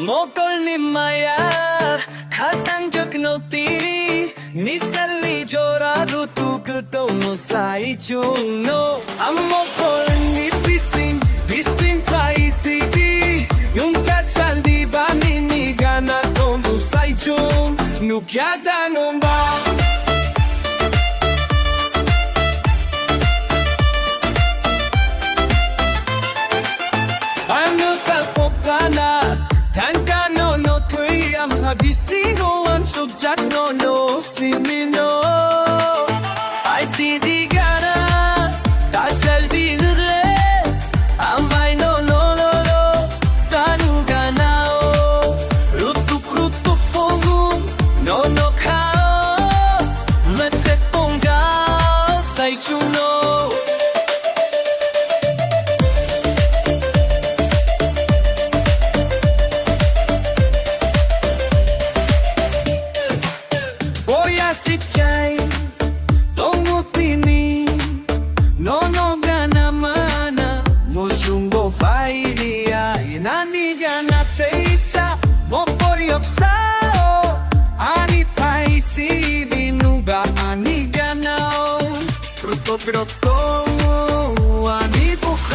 Mokol ni maya Khatang jak no tiri Nisali jora rutu kuto no sai chung no Mokol ni bisim paisi di Yung kachal di ba minigana tono sai chung Nukyada no ba Bisingo ang sugjat no simino I see di gana Kasal di nure Amay no Sanu ganao Rutuk pongum No kao Matet pongjao Say chuno si chay Tongo tini No gana mana Mo shungo fairia Inani gana teisa Mo poriok sao Ani paisi Dinuba ani ganao Ruto broto Ani buka